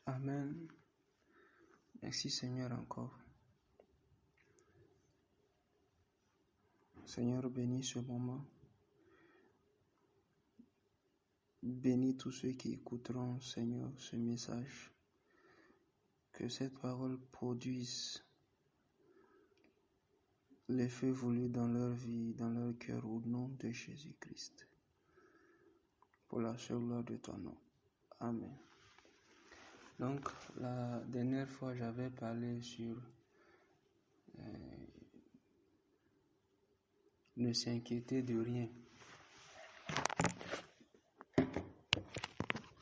Amen. Merci Seigneur encore. Seigneur, bénis ce moment. Bénis tous ceux qui écouteront, Seigneur, ce message. Que cette parole produise l'effet voulu dans leur vie, dans leur cœur, au nom de Jésus-Christ. Pour la seule gloire de ton nom. Amen. Donc, la dernière fois, j'avais parlé sur ne s'inquiéter de rien.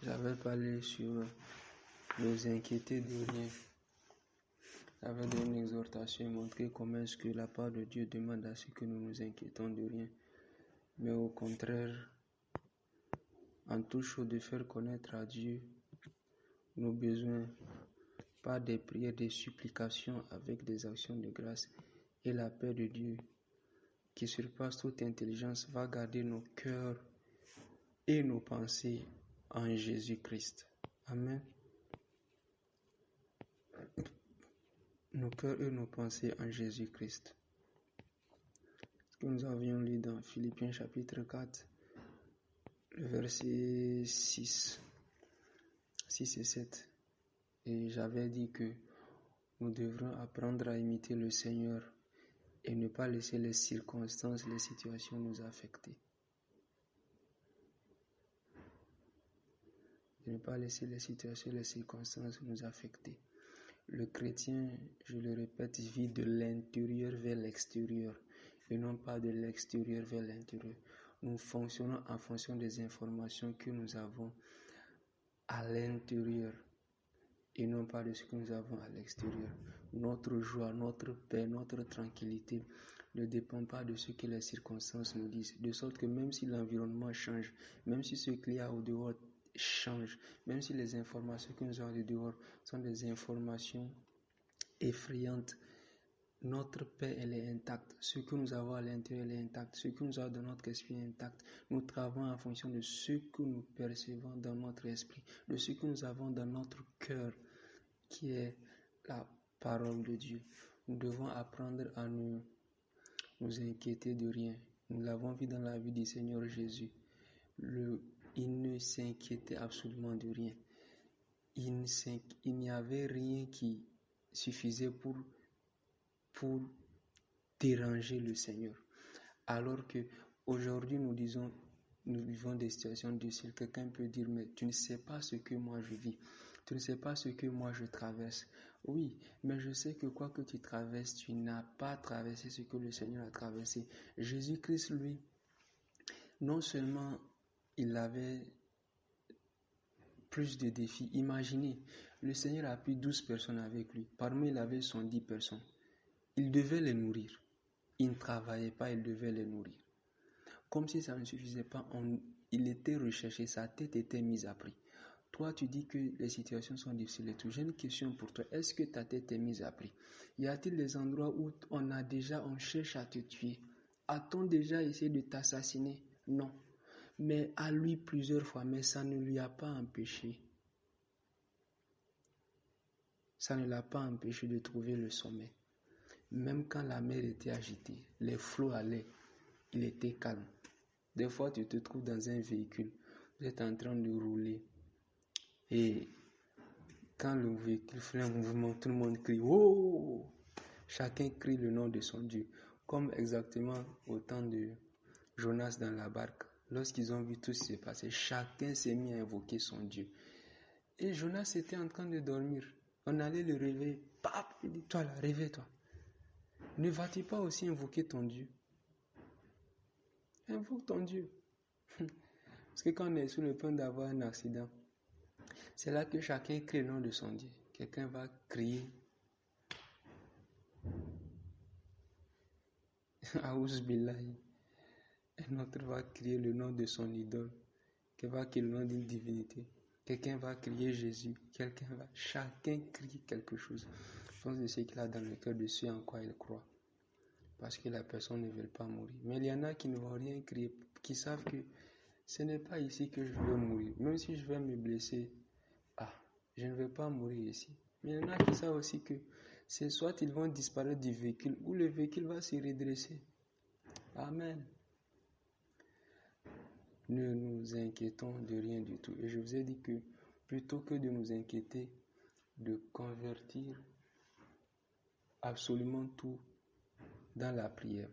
J'avais parlé sur ne inquiéter de rien. J'avais donné une exhortation et montré comment est-ce que la part de Dieu demande à ce que nous nous inquiétons de rien. Mais au contraire, en toute chose de faire connaître à Dieu nos besoins par des prières, des supplications avec des actions de grâce. Et la paix de Dieu, qui surpasse toute intelligence, va garder nos cœurs et nos pensées en Jésus-Christ. Amen. Nos cœurs et nos pensées en Jésus-Christ. Ce que nous avions lu dans Philippiens chapitre 4, le verset 6 et 7. Et j'avais dit que nous devrons apprendre à imiter le Seigneur et ne pas laisser les circonstances, les situations nous affecter. Ne pas laisser les situations, les circonstances nous affecter. Le chrétien, je le répète, vit de l'intérieur vers l'extérieur et non pas de l'extérieur vers l'intérieur. Nous fonctionnons en fonction des informations que nous avons à l'intérieur et non pas de ce que nous avons à l'extérieur. Notre joie, notre paix, notre tranquillité ne dépend pas de ce que les circonstances nous disent. De sorte que même si l'environnement change, même si ce qu'il y a au dehors change, même si les informations que nous avons au dehors sont des informations effrayantes, notre paix, elle est intacte. Ce que nous avons à l'intérieur, elle est intact. Ce que nous avons dans notre esprit est intact. Nous travaillons en fonction de ce que nous percevons dans notre esprit, de ce que nous avons dans notre cœur, qui est la parole de Dieu. Nous devons apprendre à nous inquiéter de rien. Nous l'avons vu dans la vie du Seigneur Jésus. Il ne s'inquiétait absolument de rien. Il n'y avait rien qui suffisait pour déranger le Seigneur. Alors que aujourd'hui nous vivons des situations difficiles. Quelqu'un peut dire, mais tu ne sais pas ce que moi je vis. Tu ne sais pas ce que moi je traverse. Oui, mais je sais que quoi que tu traverses, tu n'as pas traversé ce que le Seigneur a traversé. Jésus-Christ, lui, non seulement il avait plus de défis. Imaginez, le Seigneur a pris 12 personnes avec lui. Parmi eux, il avait 110 personnes. Il devait les nourrir. Il ne travaillait pas, il devait les nourrir. Comme si ça ne suffisait pas, il était recherché, sa tête était mise à prix. Toi, tu dis que les situations sont difficiles et tout. J'ai une question pour toi. Est-ce que ta tête est mise à prix? Y a-t-il des endroits où on cherche à te tuer? A-t-on déjà essayé de t'assassiner? Non. Mais à lui plusieurs fois, mais ça ne lui a pas empêché. Ça ne l'a pas empêché de trouver le sommet. Même quand la mer était agitée, les flots allaient, il était calme. Des fois, tu te trouves dans un véhicule, vous êtes en train de rouler. Et quand le véhicule fait un mouvement, tout le monde crie « Oh !» Chacun crie le nom de son Dieu. Comme exactement au temps de Jonas dans la barque. Lorsqu'ils ont vu tout ce qui s'est passé, chacun s'est mis à invoquer son Dieu. Et Jonas était en train de dormir. On allait le réveiller. Pap, il dit, toi là, réveille-toi. Ne vas-tu pas aussi invoquer ton Dieu? Invoque ton Dieu. Parce que quand on est sur le point d'avoir un accident, c'est là que chacun crie le nom de son Dieu. Quelqu'un va crier Aouz Billahi. Un autre va crier le nom de son idole. Quelqu'un va crier le nom d'une divinité. Quelqu'un va crier Jésus. Chacun crie quelque chose. Je pense de ce qu'il a dans le cœur de ceux en quoi il croit. Parce que la personne ne veut pas mourir. Mais il y en a qui ne vont rien crier, qui savent que ce n'est pas ici que je veux mourir. Même si je vais me blesser, je ne vais pas mourir ici. Mais il y en a qui savent aussi que c'est soit ils vont disparaître du véhicule ou le véhicule va se redresser. Amen. Ne nous inquiétons de rien du tout. Et je vous ai dit que plutôt que de nous inquiéter, de convertir absolument tout dans la prière.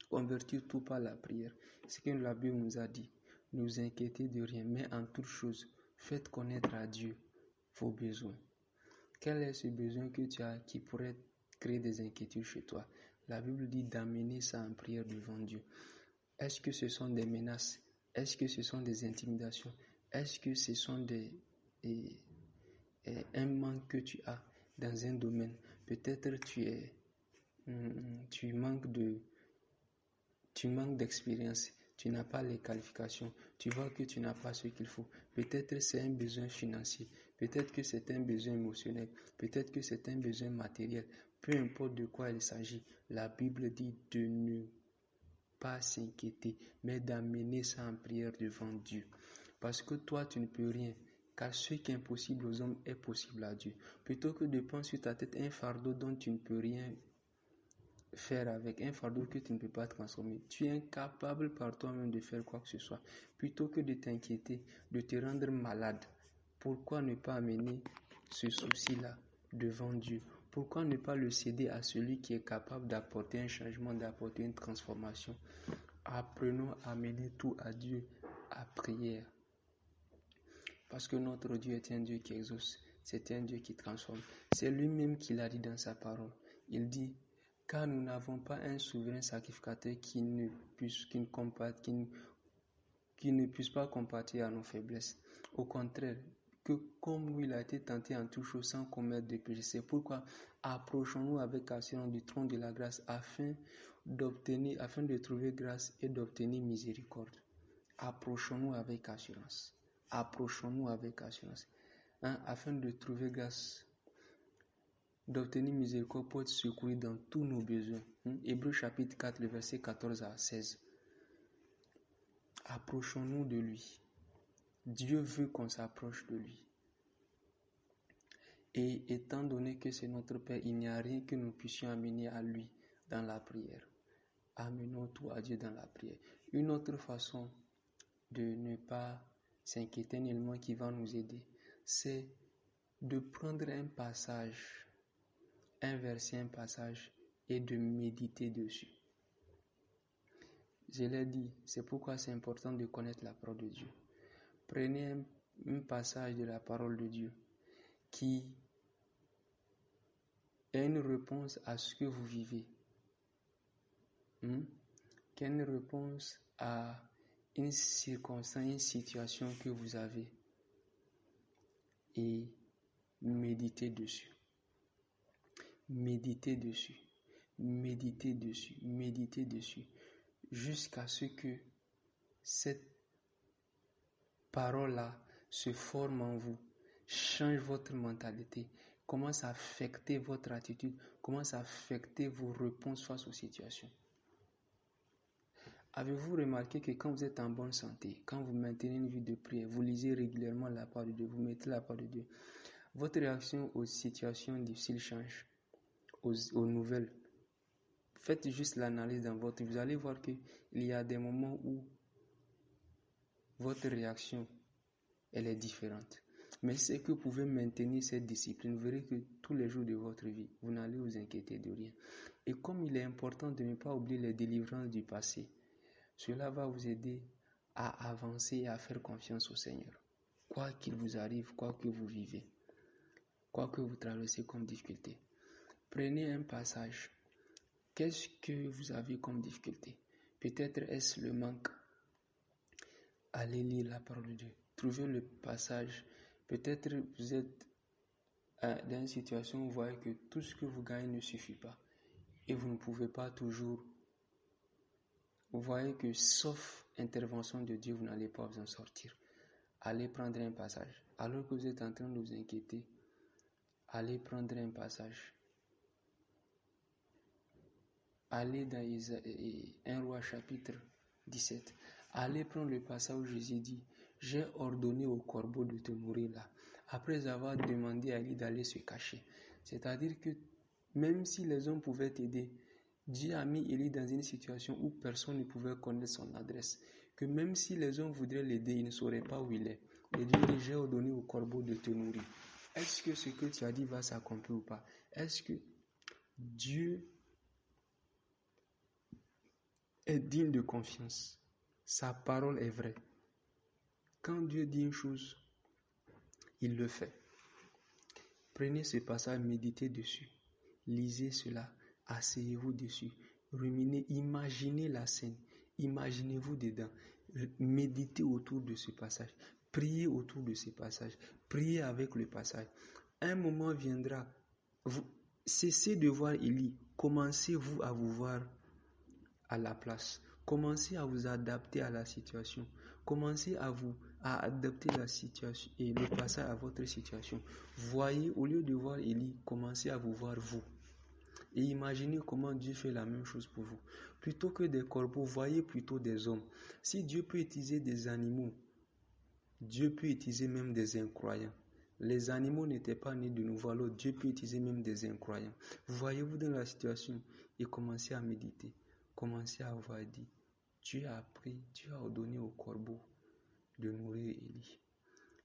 Convertir tout par la prière. C'est ce que la Bible nous a dit. Ne vous inquiétez de rien, mais en toute chose, faites connaître à Dieu vos besoins. Quel est ce besoin que tu as qui pourrait créer des inquiétudes chez toi? La Bible dit d'amener ça en prière devant Dieu. Est-ce que ce sont des menaces? Est-ce que ce sont des intimidations? Est-ce que ce sont un manque que tu as dans un domaine? Peut-être tu manques d'expérience, tu n'as pas les qualifications, tu vois que tu n'as pas ce qu'il faut. Peut-être c'est un besoin financier, peut-être que c'est un besoin émotionnel, peut-être que c'est un besoin matériel. Peu importe de quoi il s'agit, la Bible dit de ne pas s'inquiéter, mais d'amener ça en prière devant Dieu. Parce que toi, tu ne peux rien, car ce qui est impossible aux hommes est possible à Dieu. Plutôt que de prendre sur ta tête un fardeau dont tu ne peux rien faire avec, un fardeau que tu ne peux pas transformer, tu es incapable par toi-même de faire quoi que ce soit. Plutôt que de t'inquiéter, de te rendre malade, pourquoi ne pas amener ce souci-là devant Dieu? Pourquoi ne pas le céder à celui qui est capable d'apporter un changement, d'apporter une transformation? Apprenons à mener tout à Dieu à prière. Parce que notre Dieu est un Dieu qui exauce, c'est un Dieu qui transforme. C'est lui-même qui l'a dit dans sa parole. Il dit, car nous n'avons pas un souverain sacrificateur qui ne puisse pas compatir à nos faiblesses. Au contraire, que comme lui, il a été tenté en toute chose sans commettre de péché. C'est pourquoi approchons-nous avec assurance du trône de la grâce afin de trouver grâce et d'obtenir miséricorde. Approchons-nous avec assurance. Approchons-nous avec assurance. Afin de trouver grâce, d'obtenir miséricorde pour être secouru dans tous nos besoins. Hébreux chapitre 4, le verset 14 à 16. Approchons-nous de lui. Dieu veut qu'on s'approche de lui. Et étant donné que c'est notre Père, il n'y a rien que nous puissions amener à lui dans la prière. Amenons tout à Dieu dans la prière. Une autre façon de ne pas s'inquiéter nullement qui va nous aider, c'est de prendre un passage, un verset, un passage et de méditer dessus. Je l'ai dit, c'est pourquoi c'est important de connaître la parole de Dieu. Prenez un passage de la parole de Dieu qui est une réponse à ce que vous vivez, qui est une réponse à une circonstance, une situation que vous avez, et méditez dessus. Méditez dessus. Méditez dessus. Méditez dessus. Jusqu'à ce que cette parole-là se forme en vous, change votre mentalité, commence à affecter votre attitude, commence à affecter vos réponses face aux situations. Avez-vous remarqué que quand vous êtes en bonne santé, quand vous maintenez une vie de prière, vous lisez régulièrement la parole de Dieu, vous mettez la parole de Dieu, votre réaction aux situations difficiles change, aux nouvelles. Faites juste l'analyse dans votre vie. Vous allez voir qu'il y a des moments où votre réaction, elle est différente. Mais c'est que vous pouvez maintenir cette discipline. Vous verrez que tous les jours de votre vie, vous n'allez vous inquiéter de rien. Et comme il est important de ne pas oublier les délivrances du passé, cela va vous aider à avancer et à faire confiance au Seigneur. Quoi qu'il vous arrive, quoi que vous vivez, quoi que vous traversez comme difficulté. Prenez un passage. Qu'est-ce que vous avez comme difficulté? Peut-être est-ce le manque. Allez lire la parole de Dieu. Trouvez le passage. Peut-être vous êtes dans une situation où vous voyez que tout ce que vous gagnez ne suffit pas. Et vous ne pouvez pas toujours. Vous voyez que sauf intervention de Dieu, vous n'allez pas vous en sortir. Allez prendre un passage. Alors que vous êtes en train de vous inquiéter, allez prendre un passage. Allez dans 1 Roi chapitre 17. Allez prendre le passage où Jésus dit, j'ai ordonné au corbeau de te mourir là. après avoir demandé à Élie d'aller se cacher. C'est-à-dire que même si les hommes pouvaient t'aider, Dieu a mis Élie dans une situation où personne ne pouvait connaître son adresse. Que même si les hommes voudraient l'aider, ils ne sauraient pas où il est. Et Dieu dit, j'ai ordonné au corbeau de te nourrir. Est-ce que ce que tu as dit va s'accomplir ou pas? Est-ce que Dieu est digne de confiance? Sa parole est vraie. Quand Dieu dit une chose, il le fait. Prenez ce passage, méditez dessus. Lisez cela, asseyez-vous dessus. Ruminez, imaginez la scène. Imaginez-vous dedans. Méditez autour de ce passage. Priez autour de ce passage. Priez avec le passage. Un moment viendra. Vous cessez de voir Élie. Commencez-vous à vous voir à la place. Commencez à vous adapter à la situation. Commencez à adapter la situation et le passage à votre situation. Voyez, au lieu de voir Élie, commencez à vous voir vous. Et imaginez comment Dieu fait la même chose pour vous. Plutôt que des corbeaux, voyez plutôt des hommes. Si Dieu peut utiliser des animaux, Dieu peut utiliser même des incroyants. Les animaux n'étaient pas nés de nouveau, alors Dieu peut utiliser même des incroyants. Voyez-vous dans la situation et commencez à méditer. Commencez à avoir dit, Dieu a ordonné au corbeau de nourrir Élie,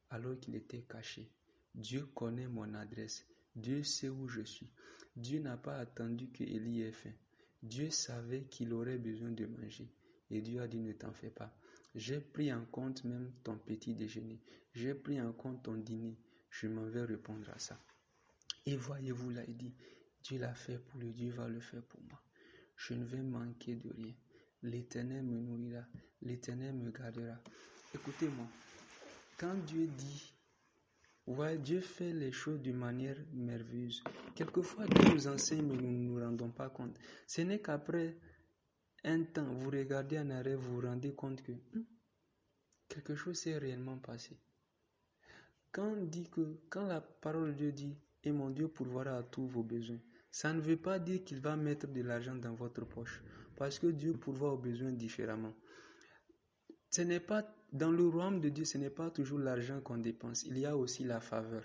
alors qu'il était caché. Dieu connaît mon adresse. Dieu sait où je suis. Dieu n'a pas attendu que Élie ait faim. Dieu savait qu'il aurait besoin de manger. Et Dieu a dit, ne t'en fais pas. J'ai pris en compte même ton petit déjeuner. J'ai pris en compte ton dîner. Je m'en vais répondre à ça. Et voyez-vous là, il dit, Dieu l'a fait pour lui, Dieu va le faire pour moi. Je ne vais manquer de rien. L'Éternel me nourrira. L'Éternel me gardera. Écoutez-moi. Quand Dieu dit, ouais, Dieu fait les choses de manière merveilleuse. Quelquefois, Dieu nous enseigne, mais nous ne nous rendons pas compte. Ce n'est qu'après un temps, vous regardez en arrière, vous vous rendez compte que quelque chose s'est réellement passé. Quand la parole de Dieu dit, et mon Dieu pourvoira à tous vos besoins, ça ne veut pas dire qu'il va mettre de l'argent dans votre poche. Parce que Dieu pourvoit aux besoins différemment. Ce n'est pas, dans le royaume de Dieu, ce n'est pas toujours l'argent qu'on dépense. Il y a aussi la faveur.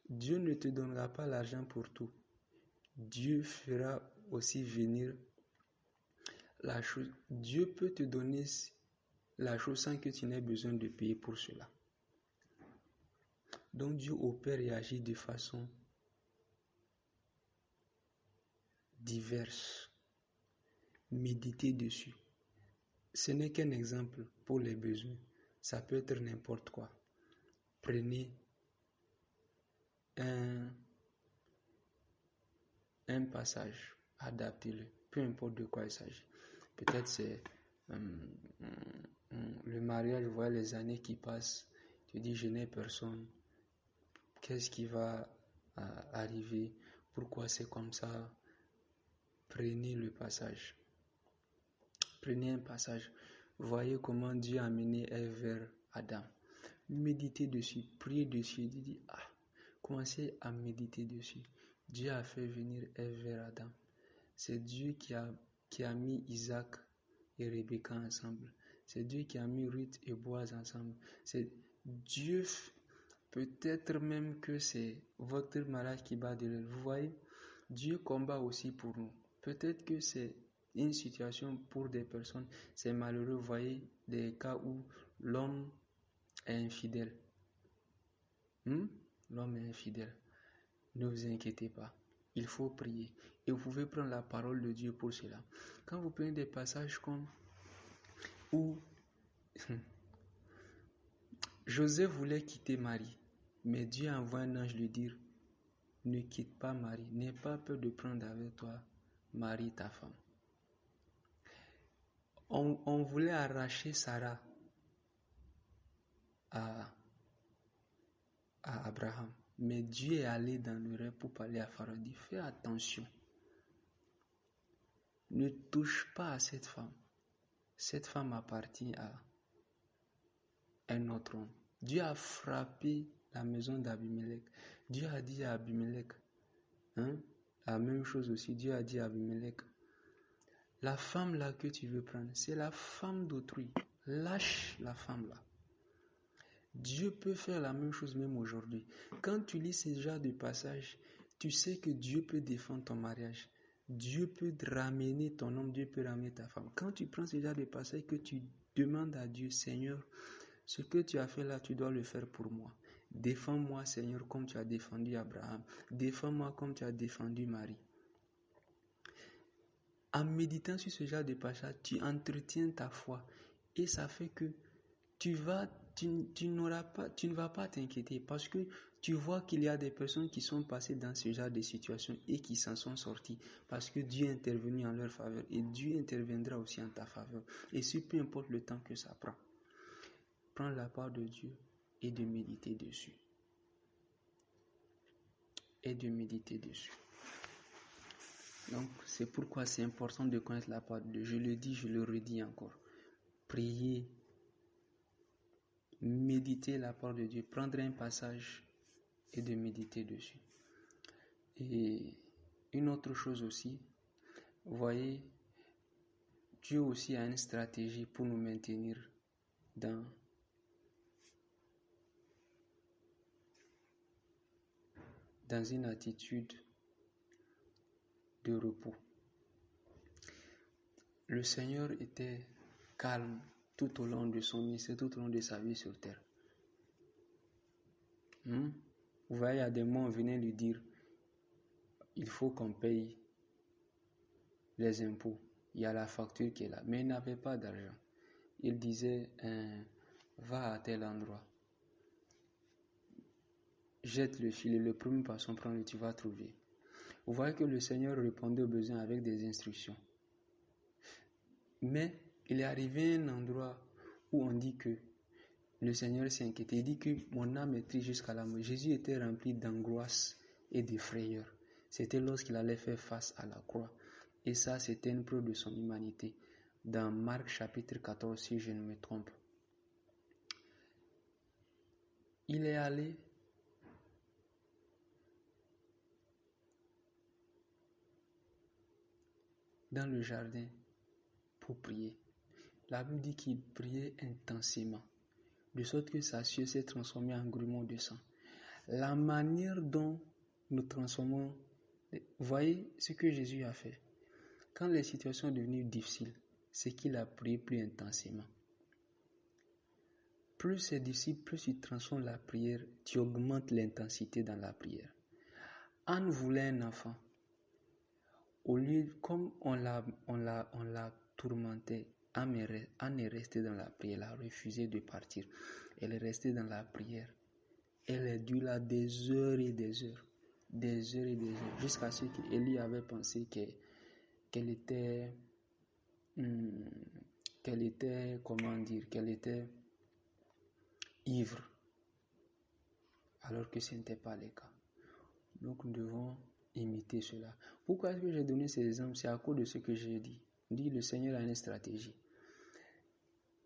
Dieu ne te donnera pas l'argent pour tout. Dieu fera aussi venir la chose. Dieu peut te donner la chose sans que tu n'aies besoin de payer pour cela. Donc Dieu opère et agit de façon diverse. Méditez dessus. Ce n'est qu'un exemple pour les besoins. Ça peut être n'importe quoi. Prenez un passage, adaptez-le, peu importe de quoi il s'agit. Peut-être c'est le mariage, vous voyez les années qui passent, tu dis je n'ai personne, qu'est-ce qui va arriver, pourquoi c'est comme ça? Prenez le passage. Prenez un passage. Voyez comment Dieu a amené Ève vers Adam. Méditez dessus, priez dessus. Dites, commencez à méditer dessus. Dieu a fait venir Ève vers Adam. C'est Dieu qui a mis Isaac et Rebecca ensemble. C'est Dieu qui a mis Ruth et Boaz ensemble. C'est Dieu, peut-être même que c'est votre mariage qui bat de l'aile. Vous voyez, Dieu combat aussi pour nous. Peut-être que c'est une situation pour des personnes, c'est malheureux. Vous voyez des cas où l'homme est infidèle. L'homme est infidèle. Ne vous inquiétez pas. Il faut prier. Et vous pouvez prendre la parole de Dieu pour cela. Quand vous prenez des passages comme où Joseph voulait quitter Marie, mais Dieu envoie un ange lui dire, ne quitte pas Marie, n'aie pas peur de prendre avec toi Marie, ta femme. On voulait arracher Sarah à Abraham, mais Dieu est allé dans le rêve pour parler à Pharaon. Il dit, fais attention. Ne touche pas à cette femme. Cette femme appartient à un autre homme. Dieu a frappé la maison d'Abimelech. Dieu a dit à Abimelech, la même chose aussi, Dieu a dit à Abimelech, la femme là que tu veux prendre, c'est la femme d'autrui. Lâche la femme là. Dieu peut faire la même chose même aujourd'hui. Quand tu lis ce genre de passage, tu sais que Dieu peut défendre ton mariage. Dieu peut ramener ton homme, Dieu peut ramener ta femme. Quand tu prends ce genre de passage, que tu demandes à Dieu, Seigneur, ce que tu as fait là, tu dois le faire pour moi. Défends-moi, Seigneur, comme tu as défendu Abraham. Défends-moi comme tu as défendu Marie. En méditant sur ce genre de passage, tu entretiens ta foi. Et ça fait que tu ne vas pas t'inquiéter parce que tu vois qu'il y a des personnes qui sont passées dans ce genre de situation et qui s'en sont sorties parce que Dieu est intervenu en leur faveur et Dieu interviendra aussi en ta faveur. Et ce, peu importe le temps que ça prend. Prends la part de Dieu et de méditer dessus. Donc, c'est pourquoi c'est important de connaître la part de Dieu. Je le dis, je le redis encore. Priez, méditer la part de Dieu, prendre un passage et de méditer dessus. Et une autre chose aussi, vous voyez, Dieu aussi a une stratégie pour nous maintenir dans une attitude de repos. Le Seigneur était calme tout au long de son ministère, tout au long de sa vie sur terre. Vous voyez, à des moments, on venait lui dire, il faut qu'on paye les impôts. Il y a la facture qui est là. Mais il n'avait pas d'argent. Il disait, va à tel endroit. Jette le filet, le premier poisson, prends-le, tu vas trouver. Vous voyez que le Seigneur répondait aux besoins avec des instructions. Mais il est arrivé à un endroit où on dit que le Seigneur s'est inquiété. Il dit que mon âme est triste jusqu'à la mort. Jésus était rempli d'angoisse et de frayeur. C'était lorsqu'il allait faire face à la croix. Et ça, c'était une preuve de son humanité. Dans Marc chapitre 14, si je ne me trompe. Il est allé dans le jardin pour prier. La Bible dit qu'il priait intensément, de sorte que sa sueur s'est transformée en grumeaux de sang. La manière dont nous transformons, voyez ce que Jésus a fait. Quand les situations sont devenues difficiles, c'est qu'il a prié plus intensément. Plus c'est difficile, plus tu transformes la prière, tu augmentes l'intensité dans la prière. Anne voulait un enfant. Au lieu, comme on l'a tourmenté, Anne est restée dans la prière, elle a refusé de partir. Elle est restée dans la prière. Elle est due là des heures et des heures, jusqu'à ce qu'Élie avait pensé qu'elle était, ivre, alors que ce n'était pas le cas. Donc nous devons imiter cela. Pourquoi est-ce que j'ai donné ces exemples? C'est à cause de ce que j'ai dit. Le Seigneur a une stratégie.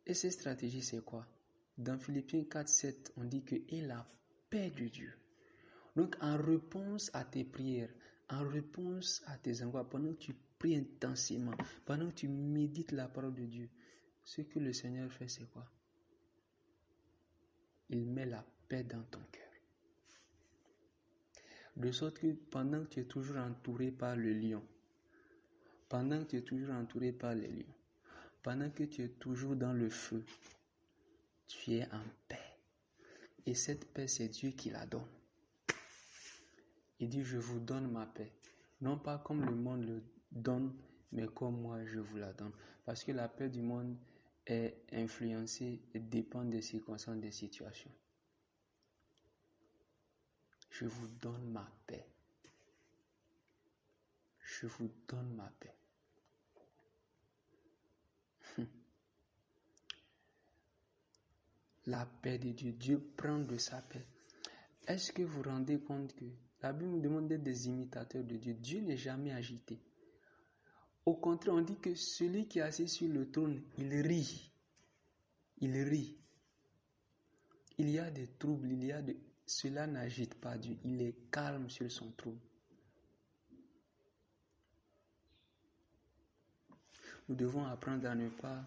Et cette stratégie, c'est quoi? Dans Philippiens 4:7, on dit que « et la paix de Dieu ». Donc en réponse à tes prières, en réponse à tes angoisses, pendant que tu pries intensément, pendant que tu médites la parole de Dieu, ce que le Seigneur fait, c'est quoi? Il met la paix dans ton cœur. De sorte que pendant que tu es toujours entouré par le lion, pendant que tu es toujours entouré par les lions, pendant que tu es toujours dans le feu, tu es en paix. Et cette paix, c'est Dieu qui la donne. Il dit, je vous donne ma paix. Non pas comme le monde le donne, mais comme moi je vous la donne. Parce que la paix du monde est influencée et dépend des circonstances, des situations. Je vous donne ma paix. Je vous donne ma paix. La paix de Dieu. Dieu prend de sa paix. Est-ce que vous vous rendez compte que la Bible nous demande d'être des imitateurs de Dieu? Dieu n'est jamais agité. Au contraire, on dit que celui qui est assis sur le trône, il rit. Il rit. Il y a des troubles, cela n'agite pas Dieu. Il est calme sur son trône. Nous devons apprendre à ne pas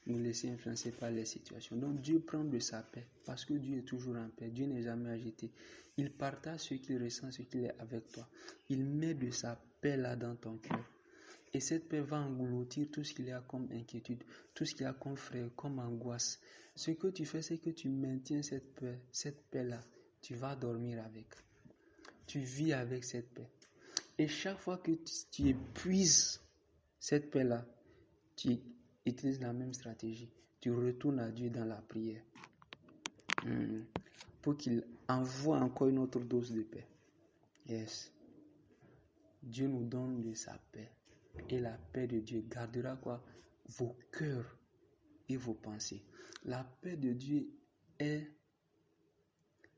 nous laisser influencer par les situations. Donc Dieu prend de sa paix, parce que Dieu est toujours en paix. Dieu n'est jamais agité. Il partage ce qu'il ressent, ce qu'il est avec toi. Il met de sa paix là dans ton cœur. Et cette paix va engloutir tout ce qu'il y a comme inquiétude, tout ce qu'il y a comme frère, comme angoisse. Ce que tu fais, c'est que tu maintiens cette paix-là. Tu vas dormir avec. Tu vis avec cette paix. Et chaque fois que tu épuises cette paix-là, tu utilises la même stratégie. Tu retournes à Dieu dans la prière. Pour qu'il envoie encore une autre dose de paix. Yes. Dieu nous donne de sa paix. Et la paix de Dieu gardera quoi? Vos cœurs et vos pensées. La paix de Dieu est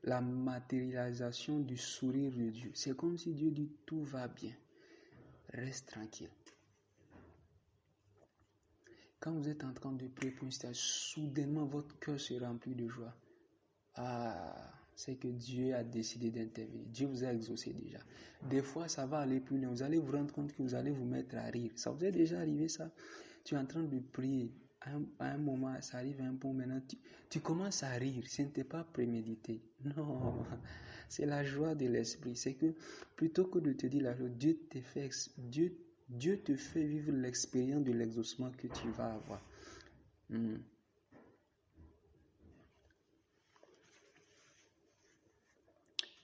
la matérialisation du sourire de Dieu. C'est comme si Dieu dit tout va bien. Reste tranquille. Quand vous êtes en train de prier pour une situation, soudainement votre cœur se remplit de joie. C'est que Dieu a décidé d'intervenir. Dieu vous a exaucé déjà. Des fois, ça va aller plus loin. Vous allez vous rendre compte que vous allez vous mettre à rire. Ça vous est déjà arrivé ça? Tu es en train de prier. À un moment, ça arrive à un point maintenant, tu commences à rire. Ce n'était pas prémédité. Non, c'est la joie de l'esprit. C'est que plutôt que de te dire la joie, Dieu te fait vivre l'expérience de l'exaucement que tu vas avoir.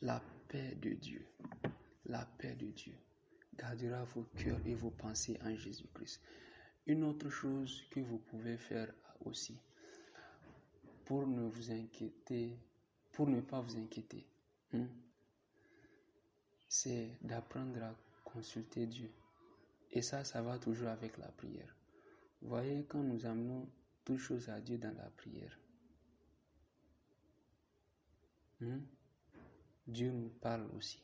La paix de Dieu gardera vos cœurs et vos pensées en Jésus-Christ. Une autre chose que vous pouvez faire aussi, pour ne pas vous inquiéter, c'est d'apprendre à consulter Dieu. Et ça va toujours avec la prière. Vous voyez, quand nous amenons toutes choses à Dieu dans la prière, Dieu nous parle aussi.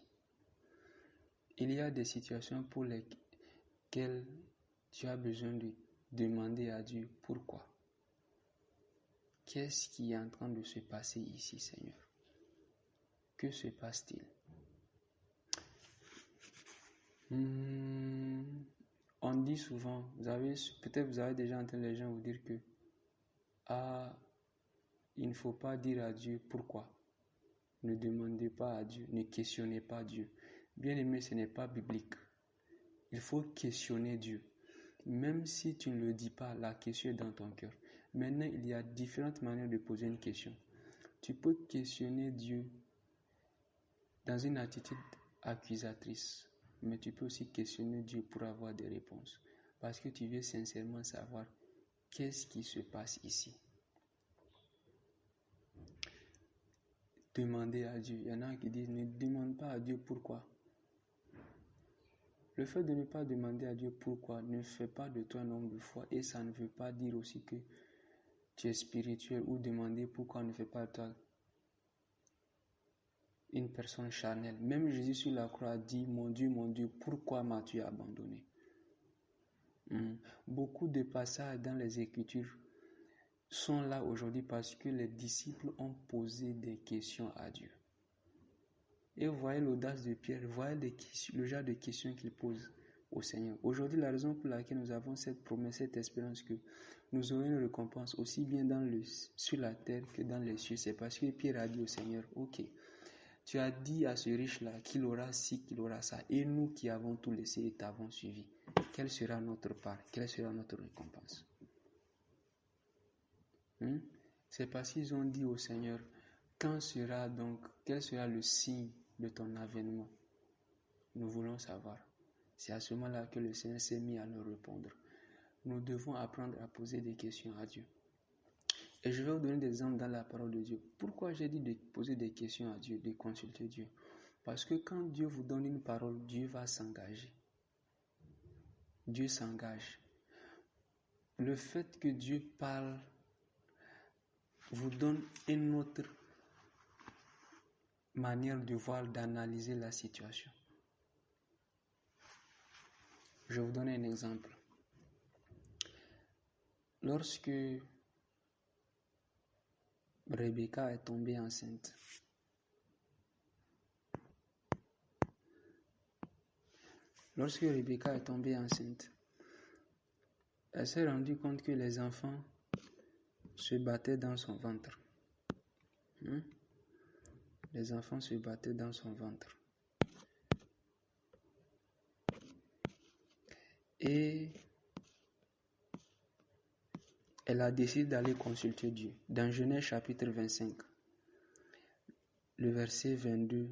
Il y a des situations pour lesquelles tu as besoin de demander à Dieu pourquoi. Qu'est-ce qui est en train de se passer ici, Seigneur? Que se passe-t-il? On dit souvent, peut-être vous avez déjà entendu les gens vous dire que il ne faut pas dire à Dieu pourquoi. Ne demandez pas à Dieu, ne questionnez pas Dieu. Bien aimé, ce n'est pas biblique. Il faut questionner Dieu. Même si tu ne le dis pas, la question est dans ton cœur. Maintenant, il y a différentes manières de poser une question. Tu peux questionner Dieu dans une attitude accusatrice, mais tu peux aussi questionner Dieu pour avoir des réponses. Parce que tu veux sincèrement savoir qu'est-ce qui se passe ici. Demander à Dieu. Il y en a qui disent, ne demande pas à Dieu pourquoi. Le fait de ne pas demander à Dieu pourquoi ne fait pas de toi un homme de foi, et ça ne veut pas dire aussi que tu es spirituel, ou demander pourquoi ne fait pas de toi une personne charnelle. Même Jésus sur la croix a dit, mon Dieu, pourquoi m'as-tu abandonné? Beaucoup de passages dans les Écritures sont là aujourd'hui parce que les disciples ont posé des questions à Dieu. Et vous voyez l'audace de Pierre, vous voyez le genre de questions qu'il pose au Seigneur. Aujourd'hui, la raison pour laquelle nous avons cette promesse, cette espérance que nous aurons une récompense aussi bien sur la terre que dans les cieux, c'est parce que Pierre a dit au Seigneur, ok, tu as dit à ce riche-là qu'il aura ci, qu'il aura ça, et nous qui avons tout laissé et t'avons suivi, quelle sera notre part, quelle sera notre récompense? C'est parce qu'ils ont dit au Seigneur, quel sera le signe de ton avènement? Nous voulons savoir. C'est à ce moment-là que le Seigneur s'est mis à leur répondre. Nous devons apprendre à poser des questions à Dieu. Et je vais vous donner des exemples dans la parole de Dieu. Pourquoi j'ai dit de poser des questions à Dieu, de consulter Dieu? Parce que quand Dieu vous donne une parole, Dieu va s'engager. Dieu s'engage. Le fait que Dieu parle vous donne une autre manière de voir, d'analyser la situation. Je vais vous donner un exemple. Lorsque Rebecca est tombée enceinte, elle s'est rendue compte que les enfants se battaient dans son ventre. Les enfants se battaient dans son ventre. Et elle a décidé d'aller consulter Dieu. Dans Genèse chapitre 25, le verset 22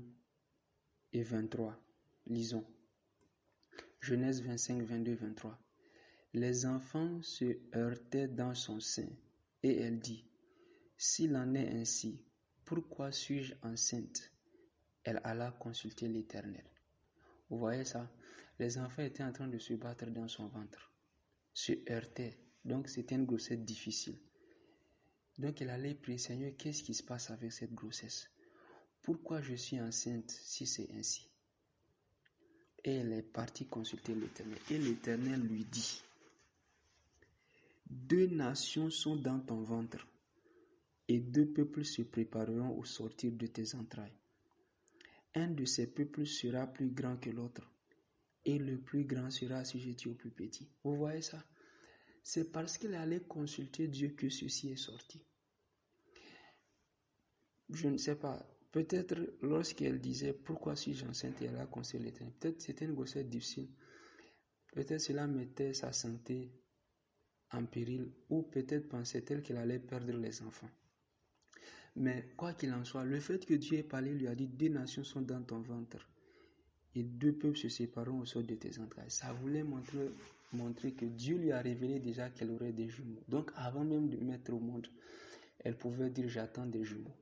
et 23, lisons. Genèse 25, 22, 23. Les enfants se heurtaient dans son sein, et elle dit, s'il en est ainsi, pourquoi suis-je enceinte? Elle alla consulter l'Éternel. Vous voyez ça? Les enfants étaient en train de se battre dans son ventre, se heurtaient. Donc c'était une grossesse difficile. Donc elle allait prier, Seigneur, qu'est-ce qui se passe avec cette grossesse? Pourquoi je suis enceinte si c'est ainsi? Et elle est partie consulter l'Éternel. Et l'Éternel lui dit, 2 nations sont dans ton ventre, et 2 peuples se prépareront au sortir de tes entrailles. Un de ces peuples sera plus grand que l'autre, et le plus grand sera assujetti au plus petit. Vous voyez ça? C'est parce qu'elle allait consulter Dieu que ceci est sorti. Je ne sais pas. Peut-être lorsqu'elle disait pourquoi suis-je enceinte, elle a consulté l'Éternel. Peut-être c'était une grossesse difficile. Peut-être cela mettait sa santé en péril, ou peut-être pensait-elle qu'elle allait perdre les enfants. Mais quoi qu'il en soit, le fait que Dieu ait parlé lui a dit 2 nations sont dans ton ventre et 2 peuples se sépareront au sort de tes entrailles. Ça voulait montrer que Dieu lui a révélé déjà qu'elle aurait des jumeaux. Donc avant même de mettre au monde, elle pouvait dire j'attends des jumeaux.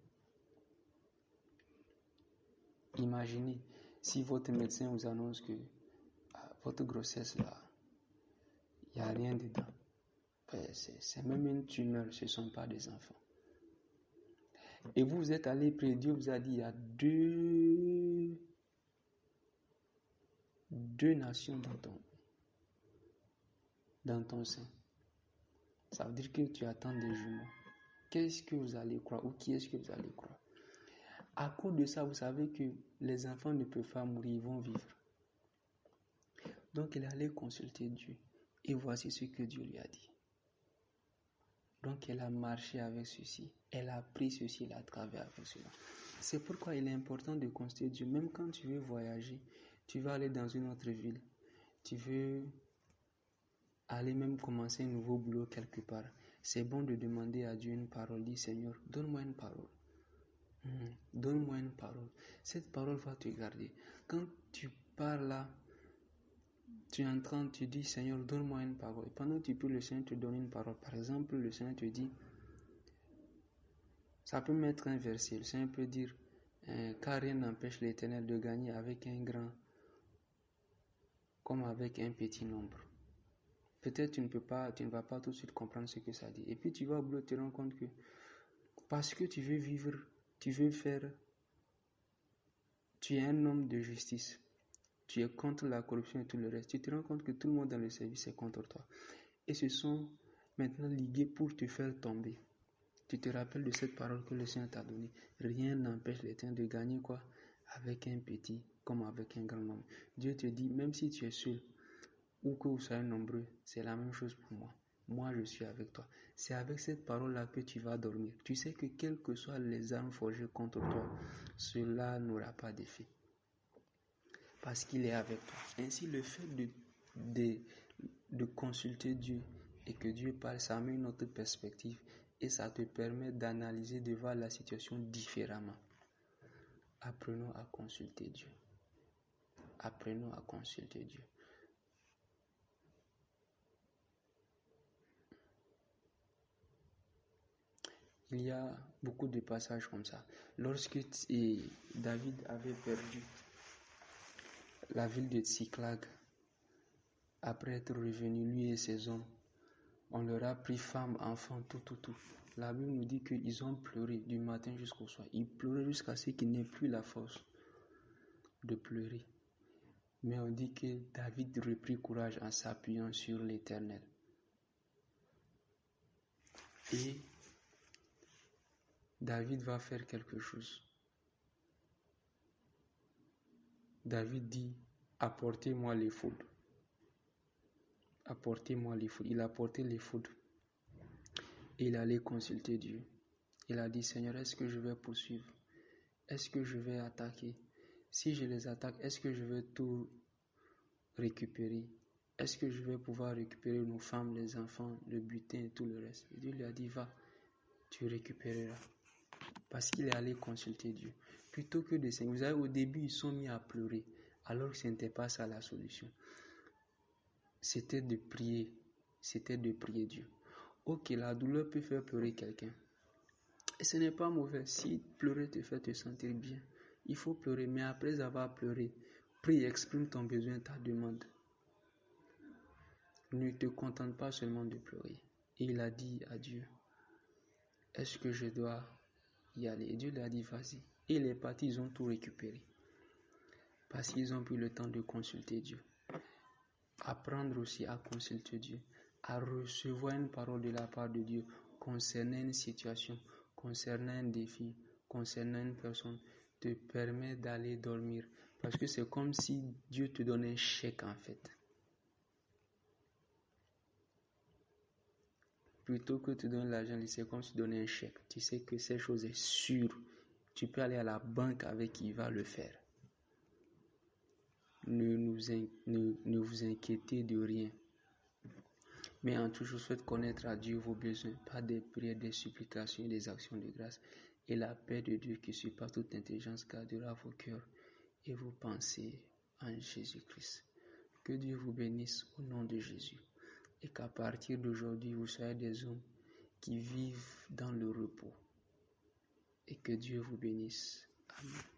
Imaginez si votre médecin vous annonce que votre grossesse là, il n'y a rien dedans. C'est même une tumeur, ce ne sont pas des enfants. Et vous êtes allé prier, Dieu vous a dit, il y a deux nations dans ton sein. Ça veut dire que tu attends des jumeaux. Qu'est-ce que vous allez croire ou qui est-ce que vous allez croire? À cause de ça, vous savez que les enfants ne peuvent pas mourir, ils vont vivre. Donc, elle allait consulter Dieu. Et voici ce que Dieu lui a dit. Donc, elle a marché avec ceci. Elle a pris ceci, elle a travaillé avec cela. C'est pourquoi il est important de consulter Dieu. Même quand tu veux voyager, tu vas aller dans une autre ville, tu veux aller même commencer un nouveau boulot quelque part. C'est bon de demander à Dieu une parole. Dis Seigneur, donne-moi une parole. Donne-moi une parole. Cette parole va te garder. Quand tu pars là, tu es en train, tu dis Seigneur, donne-moi une parole. Et pendant que tu peux, le Seigneur te donne une parole. Par exemple, le Seigneur te dit, ça peut mettre un verset. Le Seigneur peut dire, car rien n'empêche l'Éternel de gagner avec un grand comme avec un petit nombre. Peut-être tu ne vas pas tout de suite comprendre ce que ça dit. Et puis tu vas au boulot, te rends compte que parce que tu veux vivre, tu es un homme de justice. Tu es contre la corruption et tout le reste. Tu te rends compte que tout le monde dans le service est contre toi. Et ce sont maintenant ligués pour te faire tomber. Tu te rappelles de cette parole que le Seigneur t'a donnée. Rien n'empêche l'Éternel de gagner quoi? Avec un petit comme avec un grand nombre. Dieu te dit, même si tu es seul ou que vous soyez nombreux, c'est la même chose pour moi. Moi, je suis avec toi. C'est avec cette parole-là que tu vas dormir. Tu sais que quelles que soient les armes forgées contre toi, cela n'aura pas d'effet. Parce qu'il est avec toi. Ainsi, le fait de consulter Dieu et que Dieu parle, ça met une autre perspective et ça te permet d'analyser, de voir la situation différemment. Apprenons à consulter Dieu. Apprenons à consulter Dieu. Il y a beaucoup de passages comme ça. Lorsque David avait perdu la ville de Tsiklag, après être revenu, lui et ses hommes, on leur a pris femmes, enfants, tout. La Bible nous dit qu'ils ont pleuré du matin jusqu'au soir. Ils pleuraient jusqu'à ce qu'ils n'aient plus la force de pleurer. Mais on dit que David reprit courage en s'appuyant sur l'Éternel. Et David va faire quelque chose. David dit, apportez-moi l'éphod. Apportez-moi l'éphod. Il a apporté l'éphod. Et il allait consulter Dieu. Il a dit, Seigneur, est-ce que je vais poursuivre? Est-ce que je vais attaquer? Si je les attaque, est-ce que je vais tout récupérer? Est-ce que je vais pouvoir récupérer nos femmes, les enfants, le butin et tout le reste? Et Dieu lui a dit, va, tu récupéreras. Parce qu'il est allé consulter Dieu. Plutôt que de s'aimer. Vous savez, au début, ils sont mis à pleurer, alors que ce n'était pas ça la solution. C'était de prier. C'était de prier Dieu. Ok, la douleur peut faire pleurer quelqu'un. Et ce n'est pas mauvais. Si pleurer te fait te sentir bien, il faut pleurer. Mais après avoir pleuré, prie, exprime ton besoin, ta demande. Ne te contente pas seulement de pleurer. Et il a dit à Dieu, est-ce que je dois y aller? Et Dieu lui a dit, vas-y. Et les partis, ils ont tout récupéré. Parce qu'ils ont pris le temps de consulter Dieu. Apprendre aussi à consulter Dieu. À recevoir une parole de la part de Dieu concernant une situation, concernant un défi, concernant une personne, te permet d'aller dormir. Parce que c'est comme si Dieu te donne un chèque en fait. Plutôt que de te donner l'argent, c'est comme si tu donnais un chèque. Tu sais que cette chose est sûre. Tu peux aller à la banque avec qui va le faire. Ne vous inquiétez de rien. Mais en tout, je souhaite connaître à Dieu vos besoins, par des prières, des supplications et des actions de grâce. Et la paix de Dieu qui surpasse toute intelligence gardera vos cœurs et vos pensées en Jésus-Christ. Que Dieu vous bénisse au nom de Jésus. Et qu'à partir d'aujourd'hui, vous soyez des hommes qui vivent dans le repos. Et que Dieu vous bénisse. Amen.